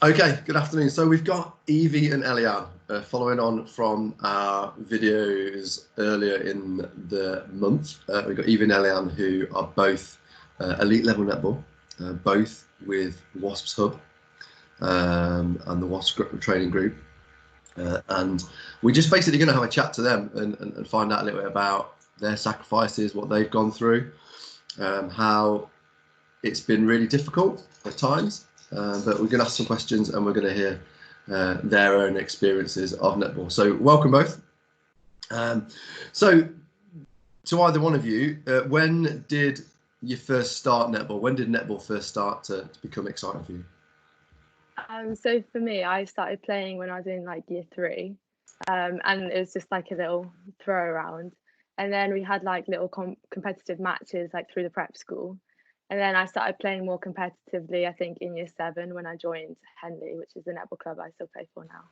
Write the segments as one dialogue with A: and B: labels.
A: Okay, good afternoon. So we've got Evie and Eliyan following on from our videos earlier in the month. We've got Evie and Eliyan, who are both elite level netball, both with Wasps Hub and the Wasps training group. And we're just basically going to have a chat to them and find out a little bit about their sacrifices, what they've gone through, how it's been really difficult at times. But we're going to ask some questions and we're going to hear their own experiences of netball. So welcome both. So to either one of you, when did you first start netball? When did netball first start to become exciting for you?
B: So for me, I started playing when I was in like year 3, and it was just like a little throw around. And then we had like little competitive matches like through the prep school. And then I started playing more competitively, I think, in year 7 when I joined Henley, which is the netball club I still play for now.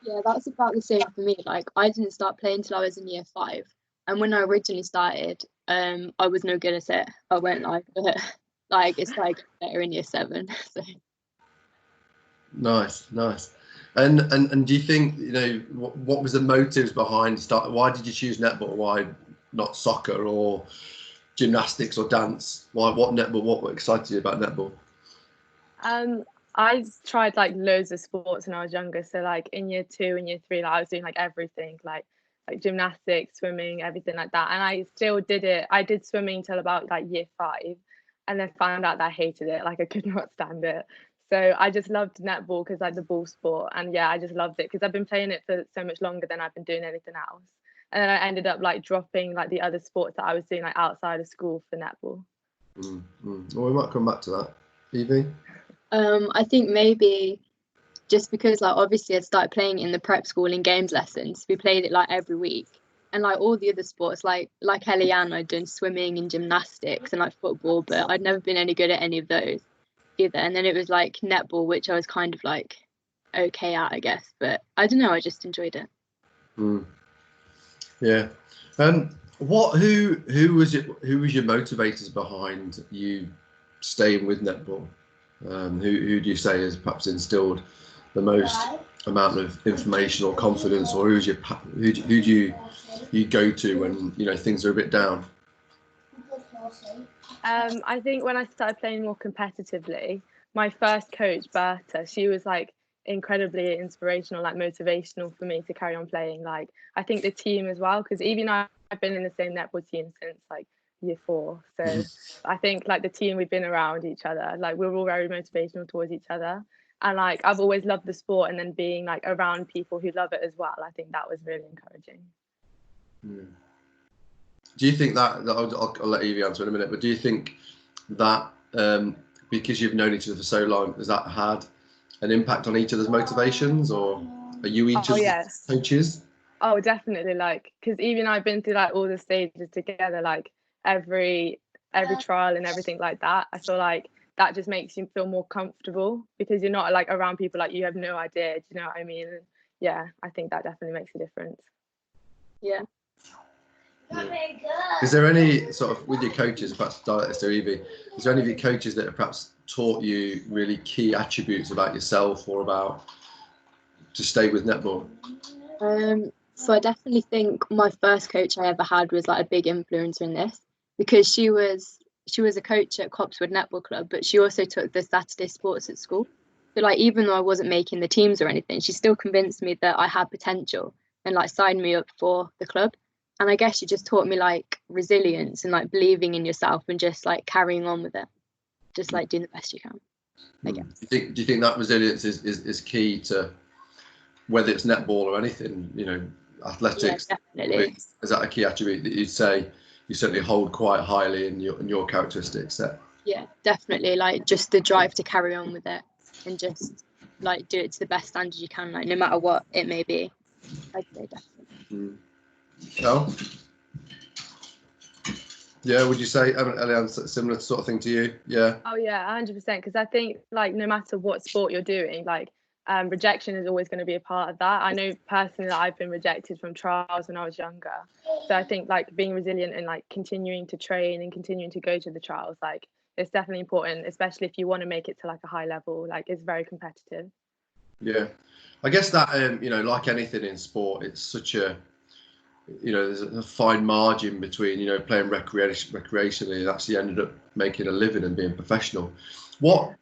C: Yeah, that's about the same for me. Like, I didn't start playing until I was in year 5. And when I originally started, I was no good at it. I went like it's like better in year 7. So.
A: Nice. And do you think, what was the motives behind why did you choose netball? Why not soccer or gymnastics or dance? What netball? What excited you about netball?
B: I tried like loads of sports when I was younger. So like in year 2 and year 3, like I was doing like everything, like gymnastics, swimming, everything like that. And I still did it. I did swimming till about like year 5, and then found out that I hated it. Like I could not stand it. So I just loved netball because like the ball sport, and yeah, I just loved it because I've been playing it for so much longer than I've been doing anything else. And then I ended up like dropping like the other sports that I was doing like outside of school for netball.
A: Well, we might come back to that. Evie?
C: I think maybe just because like obviously I started playing in the prep school in games lessons. We played it like every week. And like all the other sports, like Eliyan, I'd done swimming and gymnastics and like football, but I'd never been any good at any of those either. And then it was like netball, which I was kind of like okay at, I guess. But I don't know, I just enjoyed it.
A: Yeah. Who was your motivators behind you staying with netball? Who do you say has perhaps instilled the most amount of information or confidence, or who do you go to when things are a bit down?
B: I think when I started playing more competitively, my first coach, Berta, she was like incredibly inspirational, like motivational for me to carry on playing. Like I think the team as well, because even I've been in the same netball team since like year 4. So I think like the team, we've been around each other, like we're all very motivational towards each other. And like I've always loved the sport, and then being like around people who love it as well, I think that was really encouraging.
A: Do you think that I'll let Evie answer in a minute, but do you think that because you've known each other for so long, has that had an impact on each other's motivations, or are you each other's coaches?
B: Oh, definitely. Like, because even I've been through like all the stages together, like every trial and everything like that. I feel like that just makes you feel more comfortable because you're not like around people like you have no idea. Do you know what I mean? And yeah, I think that definitely makes a difference.
C: Yeah.
A: Is there any sort of, with your coaches, perhaps direct this to Evie, is there any of your coaches that have perhaps taught you really key attributes about yourself or about to stay with netball?
C: So I definitely think my first coach I ever had was like a big influencer in this, because she was a coach at Copswood Netball Club, but she also took the Saturday sports at school. So like even though I wasn't making the teams or anything, she still convinced me that I had potential and like signed me up for the club. And I guess she just taught me like resilience and like believing in yourself and just like carrying on with it, just like doing the best you can, I guess.
A: Do you think that resilience is key to whether it's netball or anything, athletics?
C: Yeah, definitely.
A: Is that a key attribute that you'd say you certainly hold quite highly in your characteristics set?
C: Yeah, definitely. Like just the drive to carry on with it and just like do it to the best standard you can, like no matter what it may be. I'd say definitely.
A: Oh, yeah. Would you say, Eliyan, similar sort of thing to you? Yeah.
B: Oh yeah, 100%. Because I think like no matter what sport you're doing, like rejection is always going to be a part of that. I know personally that I've been rejected from trials when I was younger. So I think like being resilient and like continuing to train and continuing to go to the trials, like it's definitely important, especially if you want to make it to like a high level. Like it's very competitive.
A: Yeah, I guess that you know, like anything in sport, it's such a, you know, there's a fine margin between, you know, playing recreationally and actually ended up making a living and being professional. What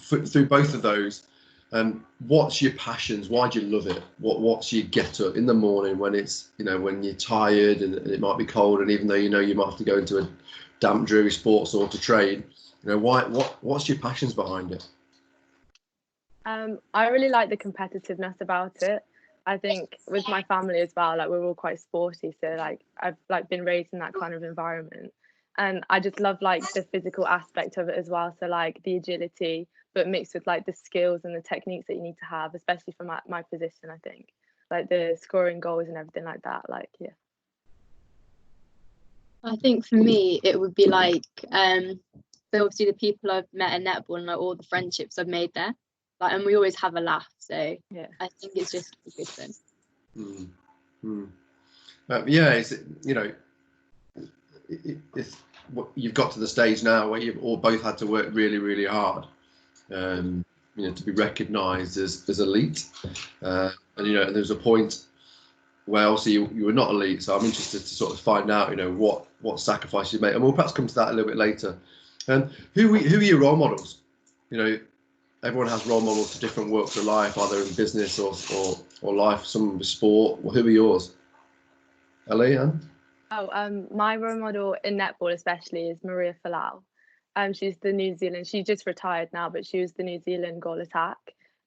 A: through both of those, what's your passions? Why do you love it? What's your get up in the morning when it's, you know, when you're tired and it might be cold, and even though you know you might have to go into a damp, dreary sports hall to train, you know, what's your passions behind it?
B: I really like the competitiveness about it. I think with my family as well, like we're all quite sporty, so like I've like been raised in that kind of environment, and I just love like the physical aspect of it as well. So like the agility, but mixed with like the skills and the techniques that you need to have, especially for my position. I think like the scoring goals and everything like that. Like yeah.
C: I think for me it would be like so obviously the people I've met at netball and like all the friendships I've made there, like, and we always have a laugh, so
B: Yeah,
C: I think it's just good fun.
A: Yeah, it's, you know, it's what you've got to the stage now where you've all both had to work really, really hard, you know, to be recognised as elite, and you know, there's a point where obviously you were not elite, so I'm interested to sort of find out, you know, what sacrifice you made, and we'll perhaps come to that a little bit later. And who are your role models? You know, everyone has role models for different walks of life, either in business or life, some with sport. Well, who are yours? Eliyan?
B: Oh, my role model in netball especially is Maria Falau. She's the New Zealand, she's just retired now, but she was the New Zealand goal attack,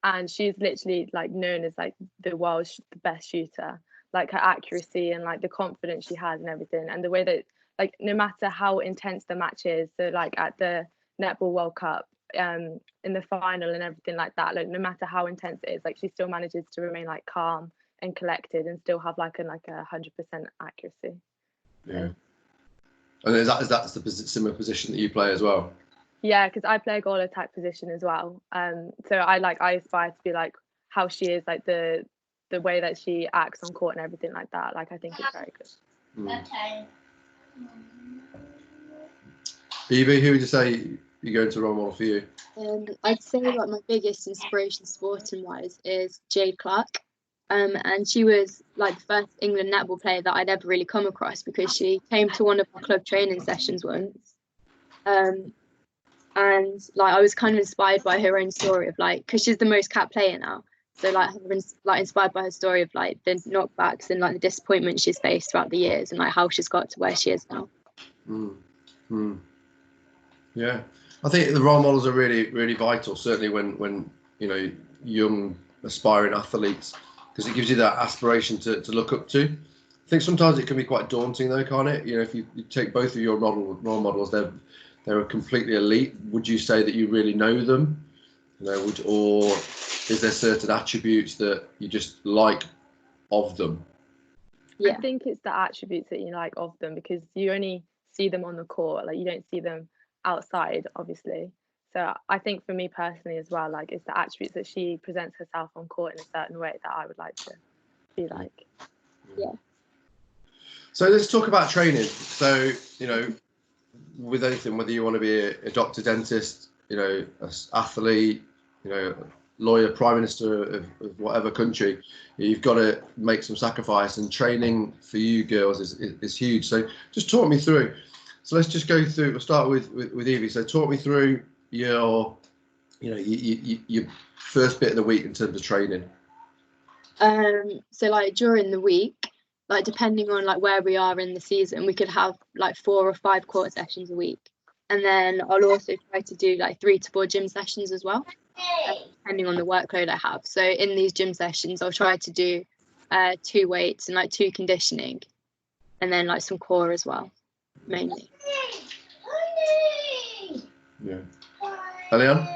B: and she's literally like known as like the world's best shooter. Like her accuracy and like the confidence she has and everything, and the way that like no matter how intense the match is, so like at the Netball World Cup, in the final and everything like that, like no matter how intense it is, like she still manages to remain like calm and collected and still have like a 100% accuracy.
A: Yeah. And is that the similar position that you play as well?
B: Yeah, because I play a goal attack position as well. So I aspire to be like how she is, like the way that she acts on court and everything like that. Like I think it's very good.
A: Evie, who would you say you go into role model for you?
C: I'd say like my biggest inspiration sporting wise is Jade Clark. And she was like the first England netball player that I'd ever really come across, because she came to one of our club training sessions once. And like I was kind of inspired by her own story of like, because she's the most capped player now, so like I've been like inspired by her story of like the knockbacks and like the disappointment she's faced throughout the years, and like how she's got to where she is now.
A: Yeah, I think the role models are really, really vital, certainly when you know, young aspiring athletes, because it gives you that aspiration to look up to. I think sometimes it can be quite daunting though, can't it? You know, if you take both of your role models, they're completely elite. Would you say that you really know them? You know, or is there certain attributes that you just like of them?
B: Yeah. I think it's the attributes that you like of them, because you only see them on the court, like you don't see them outside, obviously. So I think for me personally as well, like it's the attributes that she presents herself on court in a certain way that I would like to be like.
C: Yeah.
A: So let's talk about training. So, you know, with anything, whether you want to be a doctor, dentist, you know, an athlete, you know, lawyer, prime minister of whatever country, you've got to make some sacrifice, and training for you girls is huge. So just talk me through. So let's just go through. We'll start with Evie. So talk me through your, you know, your first bit of the week in terms of training.
C: So like during the week, like depending on like where we are in the season, we could have like 4 or 5 court sessions a week, and then I'll also try to do like 3 to 4 gym sessions as well, depending on the workload I have. So in these gym sessions, I'll try to do 2 weights and like 2 conditioning, and then like some core as well, mainly.
A: Yeah. Eliyan?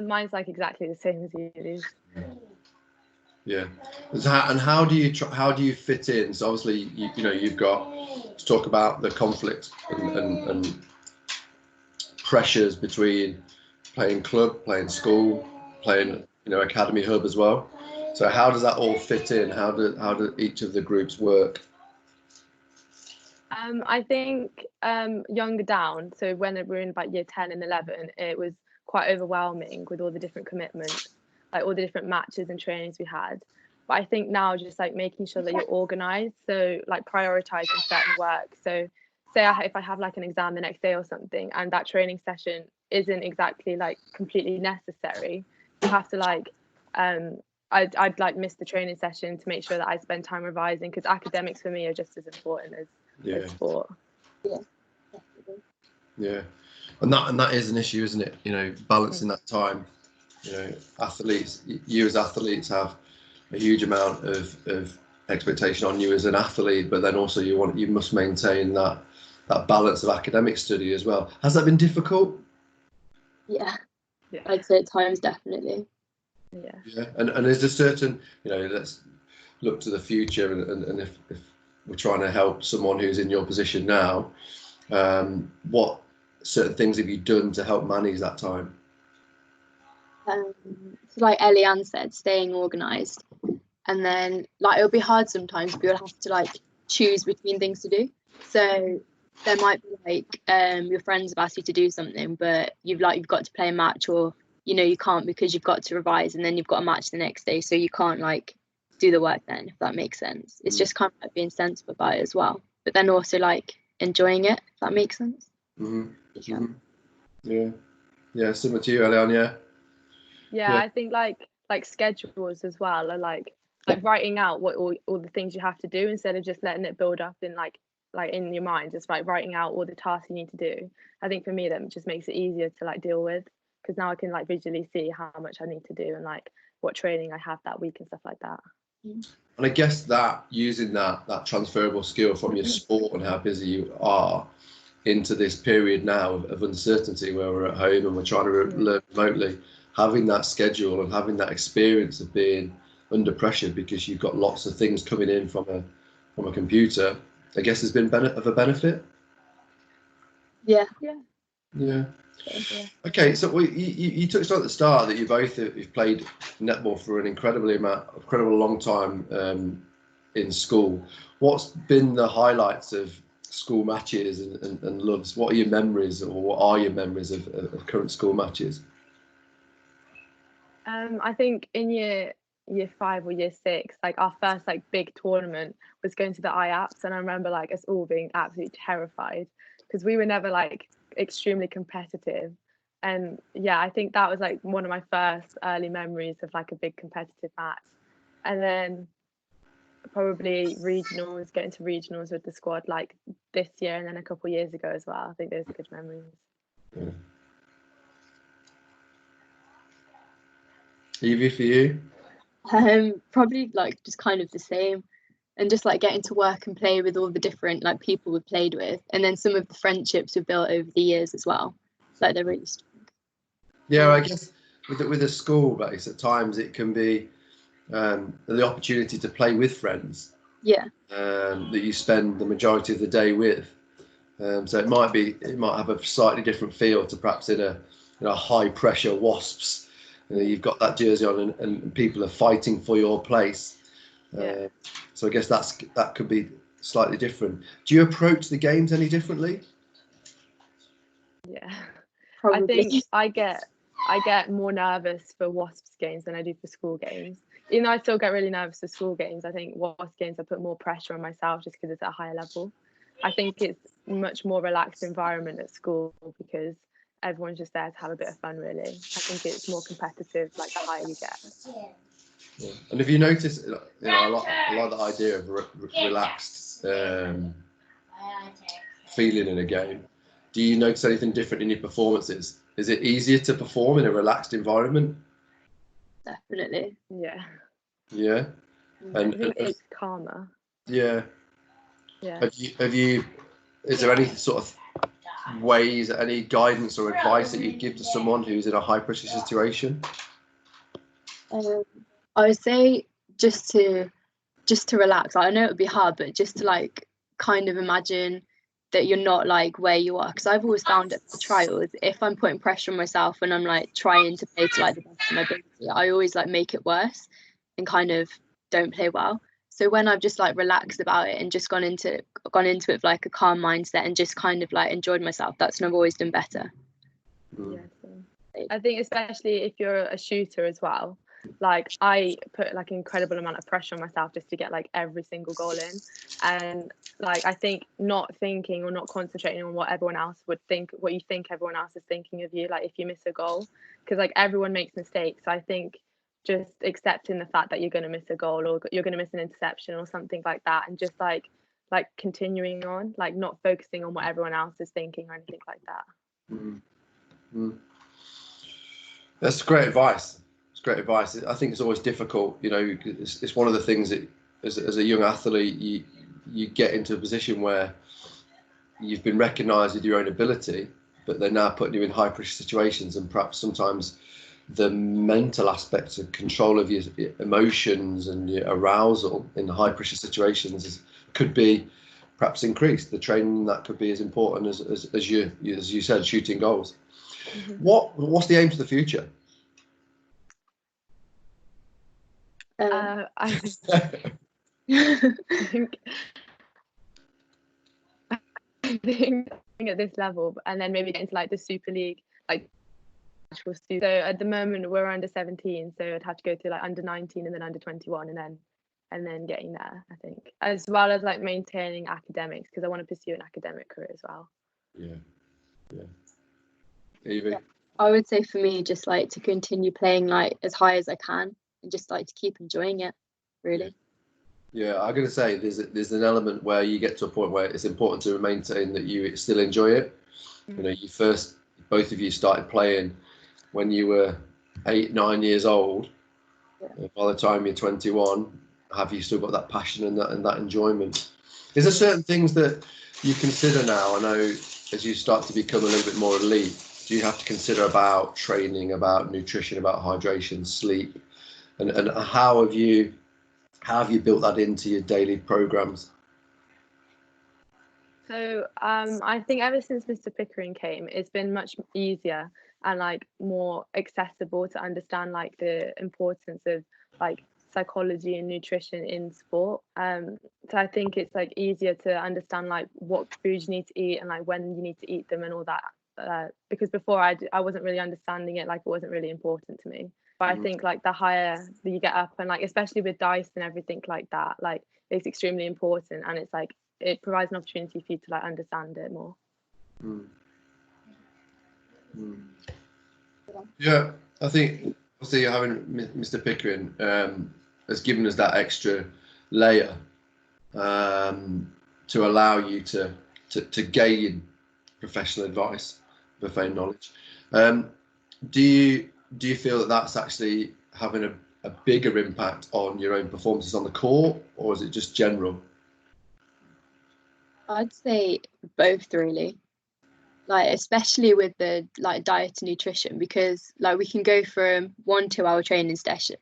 B: Mine's like exactly the same as you do.
A: Yeah. And how do you fit in? So obviously you know, you've got to talk about the conflict and pressures between playing club, playing school, playing, you know, academy hub as well. So how does that all fit in? How do each of the groups work?
B: I think younger down, so when we were in about year 10 and 11, it was quite overwhelming with all the different commitments, like all the different matches and trainings we had. But I think now just like making sure that you're organized, so like prioritizing certain work. So say if I have like an exam the next day or something, and that training session isn't exactly like completely necessary, you have to like I'd like miss the training session to make sure that I spend time revising, because academics for me are just as important as sport.
C: Yeah,
A: yeah, and that is an issue, isn't it? You know, balancing that time. You know, athletes, you as athletes have a huge amount of expectation on you as an athlete, but then also you must maintain that balance of academic study as well. Has that been difficult?
C: Yeah. I'd say at times, definitely.
A: Yeah, and is there certain, you know, let's look to the future, and if we're trying to help someone who's in your position now, what certain things have you done to help manage that time?
C: So like Eliyan said, staying organised, and then like it'll be hard sometimes, but you'll have to like choose between things to do. So there might be like your friends have asked you to do something, but you've got to play a match, or you know you can't because you've got to revise, and then you've got a match the next day, so you can't like do the work then, if that makes sense. It's just kind of like being sensible about it as well, but then also like enjoying it, if that makes sense.
A: Yeah, similar to you, Eliyan.
B: Yeah, I think like schedules as well are like writing out what all the things you have to do, instead of just letting it build up in like in your mind, just like writing out all the tasks you need to do. I think for me that just makes it easier to like deal with, because now I can like visually see how much I need to do and like what training I have that week and stuff like that.
A: And I guess that using that transferable skill from your sport and how busy you are into this period now of uncertainty, where we're at home and we're trying to learn remotely, having that schedule and having that experience of being under pressure because you've got lots of things coming in from a computer, I guess has been of a benefit.
C: Yeah.
A: Okay, so you touched on at the start that you've played netball for an incredible long time in school. What's been the highlights of school matches and loves? What are your memories, or what are your memories of current school matches?
B: I think in year 5 or year 6, like our first like big tournament was going to the IAPS, and I remember like us all being absolutely terrified because we were never like extremely competitive. And yeah, I think that was like one of my first early memories of like a big competitive match. And then probably regionals, getting to regionals with the squad like this year and then a couple of years ago as well. I think those are good memories.
A: Evie, for you?
C: Probably like just kind of the same, and just like getting to work and play with all the different like people we've played with, and then some of the friendships we've built over the years as well. Like they're really strong.
A: Yeah, I guess with a school base, at times it can be the opportunity to play with friends.
C: Yeah.
A: That you spend the majority of the day with. So it might have a slightly different feel to perhaps in a high pressure Wasps. You know, you've got that jersey on and people are fighting for your place. So I guess that could be slightly different. Do you approach the games any differently?
B: Yeah,
C: Probably.
B: I think I get more nervous for Wasps games than I do for school games. Even though I still get really nervous for school games, I think Wasps games I put more pressure on myself just because it's at a higher level. I think it's much more relaxed environment at school because everyone's just there to have a bit of fun, really. I think it's more competitive like the higher you get.
A: Yeah. And have you noticed, you know, I like the idea of relaxed feeling in a game. Do you notice anything different in your performances? Is it easier to perform in a relaxed environment?
C: Definitely.
B: Yeah.
A: Yeah.
B: And I think it's calmer.
A: Yeah.
B: Yeah.
A: Have you? Is there any sort of ways, any guidance or advice that you'd give to someone who's in a high pressure situation?
C: I would say just to relax. I know it would be hard, but just to like kind of imagine that you're not like where you are, because I've always found at the trials, if I'm putting pressure on myself and I'm like trying to play to like the best of my ability, I always like make it worse and kind of don't play well. So when I've just like relaxed about it and just gone into it with like a calm mindset and just kind of like enjoyed myself, that's when I've always done better.
B: Yeah, I think especially if you're a shooter as well, like I put like an incredible amount of pressure on myself just to get like every single goal in, and like I think not thinking or not concentrating on what everyone else would think, what you think everyone else is thinking of you, like if you miss a goal, because like everyone makes mistakes. So I think just accepting the fact that you're going to miss a goal or you're going to miss an interception or something like that, and just like continuing on, like not focusing on what everyone else is thinking or anything like that.
A: That's great advice. It's great advice. I think it's always difficult, you know. It's one of the things that as a young athlete you get into a position where you've been recognised with your own ability, but they're now putting you in high pressure situations, and perhaps sometimes the mental aspects of control of your emotions and your arousal in high pressure situations could be perhaps increased. The training that could be as important as you said, shooting goals. What's the aim for the future?
B: I think at this level, and then maybe get into like the Super League, like actual. So at the moment we're under 17, so I'd have to go to like under 19 and then under 21, and then getting there, I think, as well as like maintaining academics, because I want to pursue an academic career as well.
A: Yeah. Evie?
C: I would say for me, just like to continue playing like as high as I can and just like to keep enjoying it, really.
A: Yeah, I'm going to say there's an element where you get to a point where it's important to maintain that you still enjoy it. You know, both of you started playing when you were 8-9 years old. By the time you're 21, have you still got that passion and that enjoyment? Is there certain things that you consider now? I know as you start to become a little bit more elite, do you have to consider about training, about nutrition, about hydration, sleep, and how have you built that into your daily programs?
B: So I think ever since Mr. Pickering came, it's been much easier and like more accessible to understand like the importance of like psychology and nutrition in sport. So I think it's like easier to understand like what foods you need to eat and like when you need to eat them and all that. Because before I wasn't really understanding it, like it wasn't really important to me. But I think like the higher that you get up, and like especially with dice and everything like that, like it's extremely important, and it's like it provides an opportunity for you to like understand it more.
A: Yeah, I think obviously having Mr. Pickering has given us that extra layer to allow you to gain professional advice, buffet knowledge. Do you feel that that's actually having a bigger impact on your own performances on the court, or is it just general?
C: I'd say both, really. Like especially with the like diet and nutrition, because like we can go from 1 2-hour training session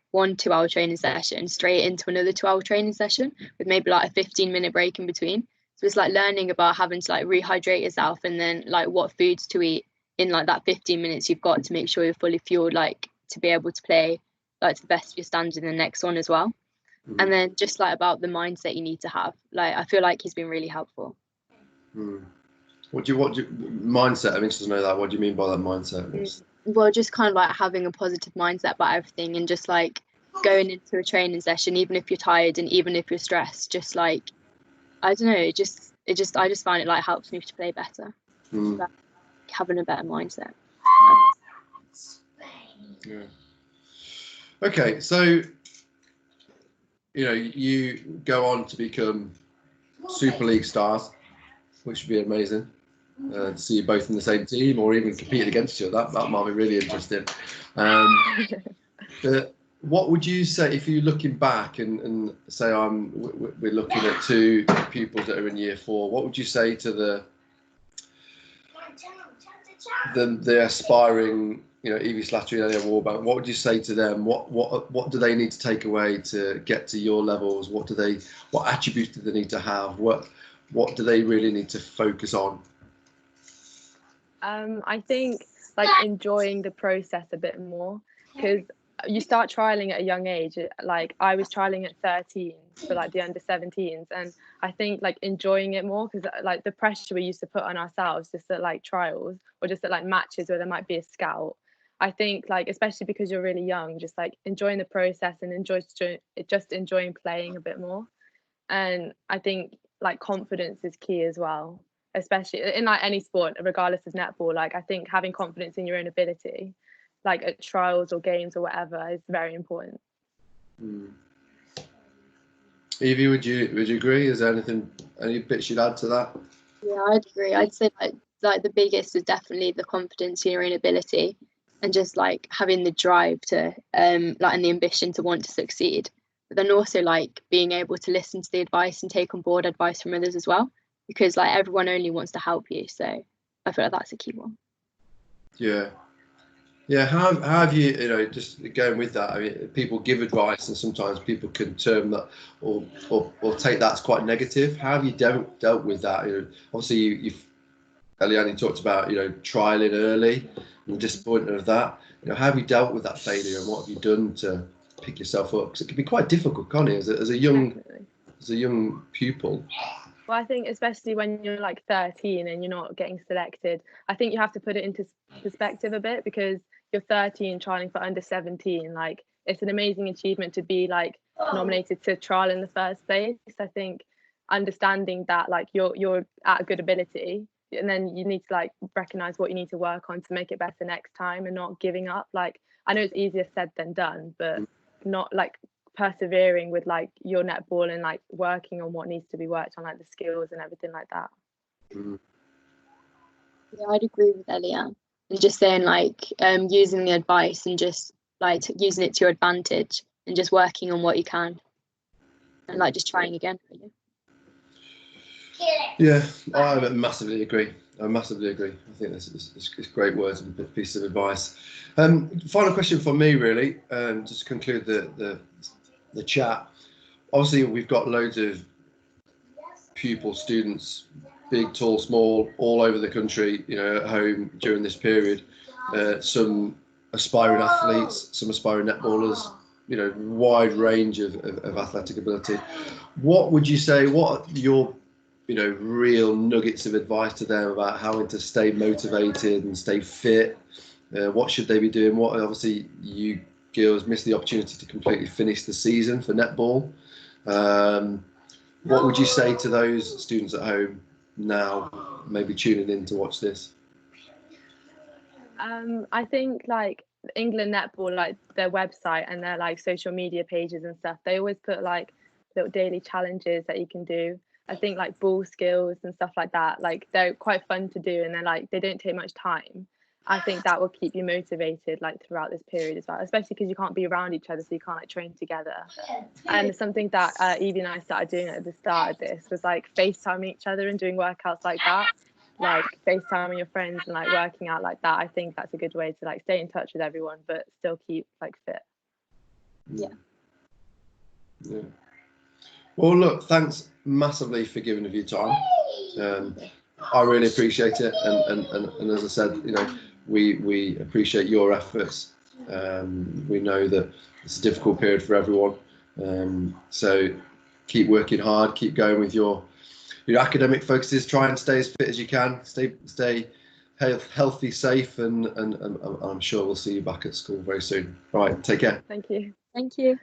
C: straight into another 2-hour training session with maybe like a 15-minute break in between. So it's like learning about having to like rehydrate yourself, and then like what foods to eat in like that 15 minutes you've got to make sure you're fully fueled, like to be able to play like to the best of your standards in the next one as well. And then just like about the mindset you need to have, like I feel like he's been really helpful.
A: What do you mindset? I'm interested to know that. What do you mean by that mindset?
C: Well, just kind of like having a positive mindset about everything, and just like going into a training session, even if you're tired and even if you're stressed, just like I don't know, I just find it like helps me to play better. Like, having a better mindset.
A: Yeah. Okay, so you know you go on to become Super League stars, which would be amazing. To see you both in the same team, or even compete against each other. That might be really interesting. But what would you say if you're looking back and say we're looking at 2 pupils that are in year 4? What would you say to the aspiring, you know, Evie Slattery and Eliyan Warbank? What would you say to them? What do they need to take away to get to your levels? What attributes do they need to have? What do they really need to focus on?
B: I think like enjoying the process a bit more, because you start trialing at a young age. Like I was trialing at 13 for like the under 17s, and I think like enjoying it more, because like the pressure we used to put on ourselves just at like trials or just at like matches where there might be a scout, I think like especially because you're really young, just like enjoying the process and just enjoying playing a bit more. And I think like confidence is key as well, especially in like any sport regardless of netball. Like I think having confidence in your own ability, like at trials or games or whatever, is very important.
A: Evie, would you agree? Is there any bits you'd add to that?
C: Yeah, I'd agree. I'd say like the biggest is definitely the confidence in your own ability, and just like having the drive to like and the ambition to want to succeed. But then also like being able to listen to the advice and take on board advice from others as well, because like everyone only wants to help you. So I feel like that's a key one.
A: Yeah, how have you, just going with that, I mean, people give advice and sometimes people can term that or take that as quite negative. How have you dealt with that? Obviously you've Eliyan, you talked about, trialing early and the disappointment of that. How have you dealt with that failure, and what have you done to pick yourself up? Because it can be quite difficult, can't it, as a young pupil?
B: Well, I think especially when you're like 13 and you're not getting selected, I think you have to put it into perspective a bit, because you're 13 trialing for under 17. Like it's an amazing achievement to be like nominated to trial in the first place. I think understanding that like you're at a good ability, and then you need to like recognize what you need to work on to make it better next time, and not giving up. Like I know it's easier said than done, but not like persevering with like your netball and like working on what needs to be worked on, like the skills and everything like that.
C: Yeah, I'd agree with Eliyan, and just saying like using the advice and just like using it to your advantage and just working on what you can and like just trying again, really.
A: Yeah, I massively agree. I think this is great words and a piece of advice. Final question for me, really, just to conclude the chat. Obviously, we've got loads of pupils, students, big, tall, small, all over the country, at home during this period. Some aspiring athletes, some aspiring netballers, wide range of athletic ability. What would you say, what are your real nuggets of advice to them about how to stay motivated and stay fit? What should they be doing? What, obviously, you girls missed the opportunity to completely finish the season for netball. What would you say to those students at home now, maybe tuning in to watch this?
B: I think like England Netball, like their website and their like social media pages and stuff, they always put like little daily challenges that you can do. I think like ball skills and stuff like that, like they're quite fun to do, and they're like they don't take much time. I think that will keep you motivated like throughout this period as well, especially because you can't be around each other, so you can't like train together. And something that Evie and I started doing at the start of this was like FaceTiming each other and doing workouts like that, like FaceTiming your friends and like working out like that. I think that's a good way to like stay in touch with everyone but still keep like fit.
C: Yeah.
A: Well, look, thanks massively for giving of your time. I really appreciate it, and as I said, we appreciate your efforts. We know that it's a difficult period for everyone, so keep working hard, keep going with your academic focuses, try and stay as fit as you can, stay healthy, safe, and I'm sure we'll see you back at school very soon. All right, take care.
B: Thank you.
C: Thank you.